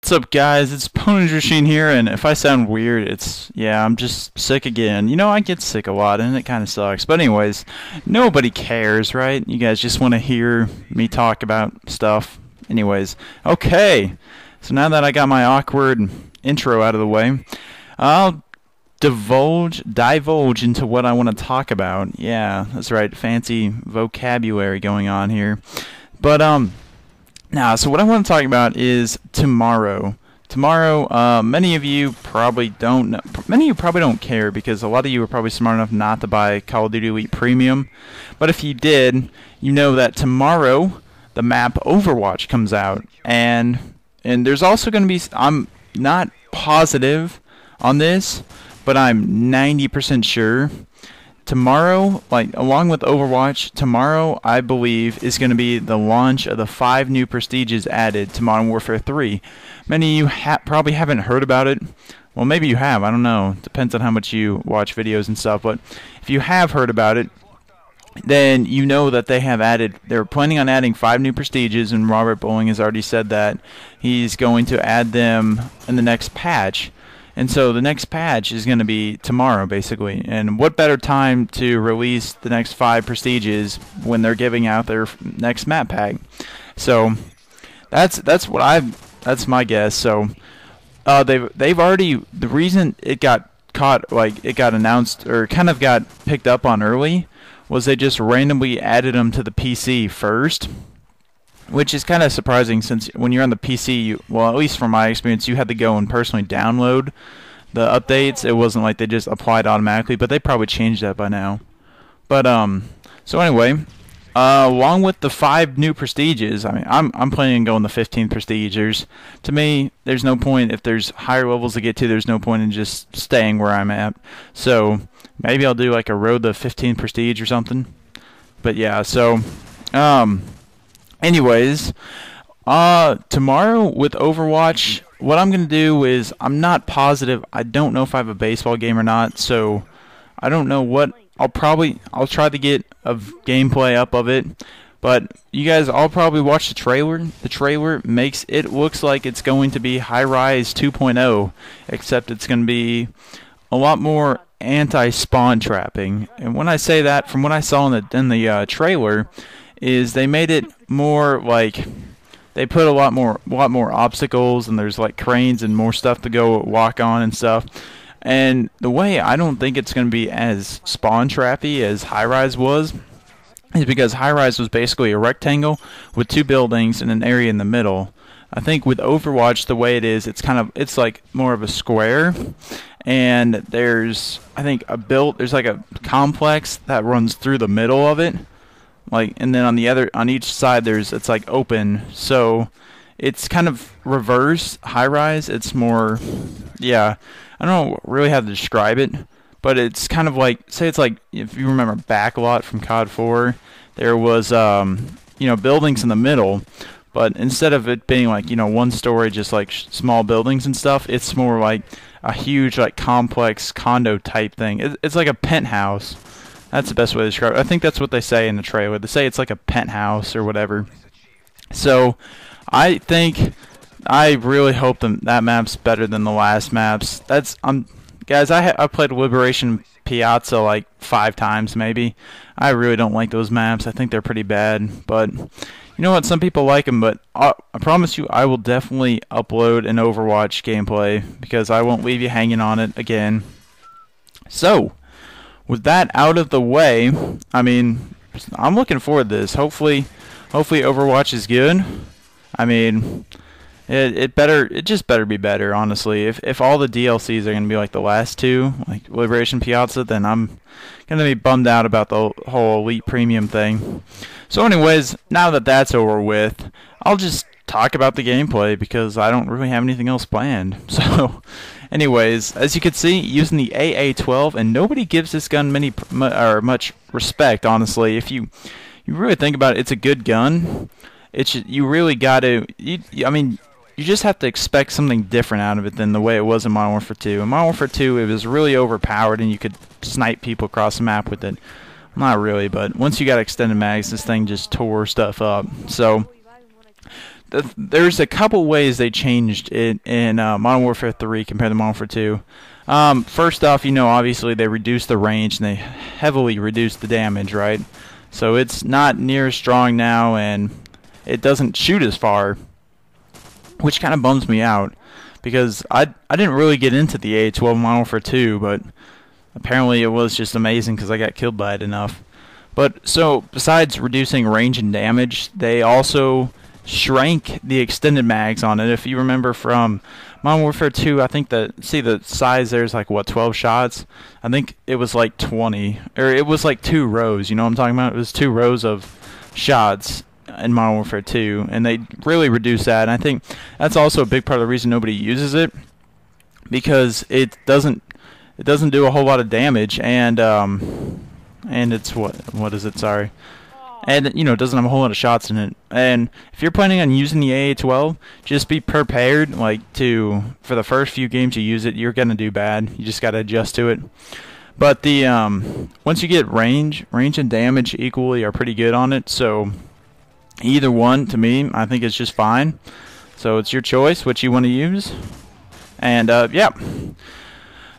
What's up, guys? It's MW3 here, and if I sound weird, yeah, I'm just sick again. You know, I get sick a lot, and it kind of sucks. But anyways, nobody cares, right? You guys just want to hear me talk about stuff. Anyways, okay. So now that I got my awkward intro out of the way, I'll divulge into what I want to talk about. Yeah, that's right. Fancy vocabulary going on here. But now, so what I want to talk about is tomorrow. Tomorrow, many of you probably don't know, many of you probably don't care because a lot of you are probably smart enough not to buy Call of Duty Elite Premium. But if you did, you know that tomorrow the map Overwatch comes out, and there's also going to be, I'm not positive on this, but I'm 90% sure. Tomorrow, like along with Overwatch, tomorrow I believe is going to be the launch of the 5 new prestiges added to Modern Warfare 3. Many of you probably haven't heard about it. Well, maybe you have. I don't know. Depends on how much you watch videos and stuff. But if you have heard about it, then you know that they're planning on adding 5 new prestiges, and Robert Bowling has already said that he's going to add them in the next patch. And so the next patch is going to be tomorrow, basically. And what better time to release the next 5 prestiges when they're giving out their next map pack? So that's my guess. So they've already, the reason it got announced or kind of got picked up on early was they just randomly added them to the PC first. Which is kind of surprising, since when you're on the PC, well, at least from my experience, you had to go and personally download the updates. It wasn't like they just applied automatically, but they probably changed that by now. But so anyway, along with the 5 new prestiges, I mean, I'm planning on going the 15 prestigers. To me, there's no point if there's higher levels to get to. There's no point in just staying where I'm at. So maybe I'll do like a road to 15 prestige or something. But yeah, so anyways, tomorrow with Overwatch, what I'm going to do is, I'm not positive, I don't know if I have a baseball game or not, so I don't know what, I'll try to get a gameplay up of it, but you guys, I'll probably watch the trailer. The trailer looks like it's going to be High Rise 2.0, except it's going to be a lot more anti-spawn trapping, and when I say that, from what I saw in the trailer, is they made it more like they put a lot more obstacles, and there's like cranes and more stuff to go walk on and stuff. And the way I don't think it's going to be as spawn trappy as High Rise was is because High Rise was basically a rectangle with 2 buildings and an area in the middle. I think with Overwatch, the way it is, it's like more of a square, and there's there's like a complex that runs through the middle of it. Like, and then on each side it's like open, so it's kind of reverse High Rise. It's more, yeah, I don't know really how to describe it, but it's kind of like, say it's like, if you remember Backlot from COD 4, there was buildings in the middle, but instead of it being like, one story, just like small buildings and stuff, it's more like a huge like complex condo type thing. It's like a penthouse. That's the best way to describe it. I think that's what they say in the trailer. They say it's like a penthouse or whatever. So I really hope that map's better than the last maps. Guys, I played Liberation Piazza like 5 times maybe. I really don't like those maps. I think they're pretty bad. But you know what? Some people like them. But I promise you, I will definitely upload an Overwatch gameplay because I won't leave you hanging on it again. So, with that out of the way, I mean, I'm looking forward to this. Hopefully Overwatch is good. I mean, it just better be better, honestly. If all the DLCs are gonna be like the last 2, like Liberation Piazza, then I'm gonna be bummed out about the whole Elite Premium thing. So anyways, now that that's over with, I'll just talk about the gameplay because I don't really have anything else planned. So anyways, as you can see, using the AA-12, and nobody gives this gun much respect, honestly. If you really think about it, it's a good gun. You really got to, I mean, you just have to expect something different out of it than the way it was in Modern Warfare 2. In Modern Warfare 2, it was really overpowered, and you could snipe people across the map with it. Not really, but once you got extended mags, this thing just tore stuff up. So there's a couple ways they changed it in Modern Warfare 3 compared to Modern Warfare 2. First off, obviously they reduced the range and they heavily reduced the damage, right? So it's not near as strong now, and it doesn't shoot as far, which kind of bums me out, because I didn't really get into the AA-12 Modern Warfare 2, but apparently it was just amazing because I got killed by it enough. But so besides reducing range and damage, they also shrank the extended mags on it. If you remember from Modern Warfare 2, I think the size there's like, what, 12 shots? I think it was like 20, or it was like 2 rows, you know what I'm talking about? It was 2 rows of shots in Modern Warfare 2, and they really reduced that, and I think that's also a big part of the reason nobody uses it, because it doesn't do a whole lot of damage, and it's what is it, sorry. And it doesn't have a whole lot of shots in it. And if you're planning on using the AA-12, just be prepared, for the first few games you use it, you're gonna do bad. You just gotta adjust to it. But the once you get range and damage equally are pretty good on it. So either one, to me, I think is just fine. So it's your choice what you want to use. And yeah.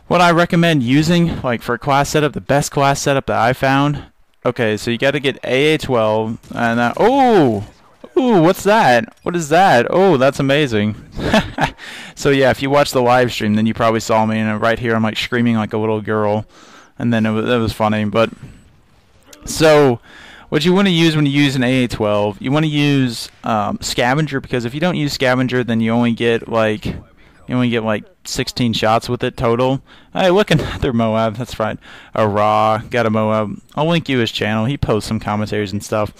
What I recommend using, for a class setup, the best class setup that I found. Okay, so you got to get AA-12, and ooh, what's that? What is that? Oh, that's amazing. So yeah, if you watch the live stream, then you probably saw me, and right here I'm screaming like a little girl, and then it was funny. But so what you want to use when you use an AA-12, you want to use Scavenger, because if you don't use Scavenger, then you only get like 16 shots with it total. Hey, look, another MOAB. That's right. A raw. Got a MOAB. I'll link you his channel. He posts some commentaries and stuff.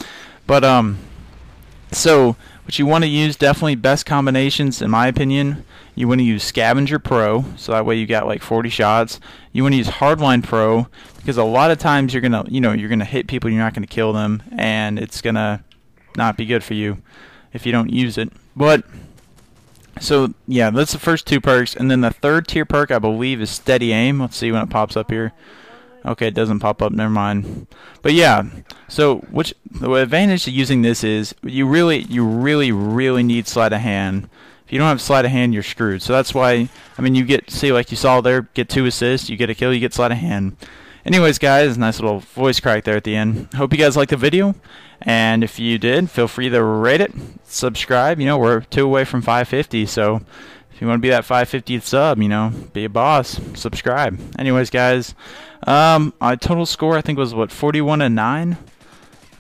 But so what you want to use, definitely best combinations in my opinion. You want to use Scavenger Pro, so that way you got like 40 shots. You want to use Hardline Pro, because a lot of times you're gonna hit people and you're not gonna kill them, and it's gonna not be good for you if you don't use it. But so yeah, that's the first 2 perks, and then the 3rd tier perk I believe is Steady Aim. Let's see when it pops up here. Okay, it doesn't pop up, never mind. But yeah, so the advantage to using this is you really need sleight of hand. If you don't have sleight of hand, you're screwed. So that's why, you get, like you saw there, get 2 assists, you get a kill, you get sleight of hand. Anyways, guys, nice little voice crack there at the end. Hope you guys liked the video, and if you did, feel free to rate it, subscribe. We're 2 away from 550, so if you want to be that 550th sub, be a boss, subscribe. Anyways, guys, my total score I think was 41-9.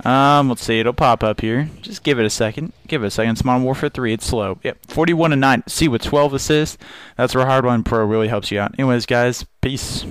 Let's see, it'll pop up here. Just give it a second. It's Modern Warfare 3. It's slow. Yep, 41-9. See, with 12 assists, that's where Hardline Pro really helps you out. Anyways, guys, peace.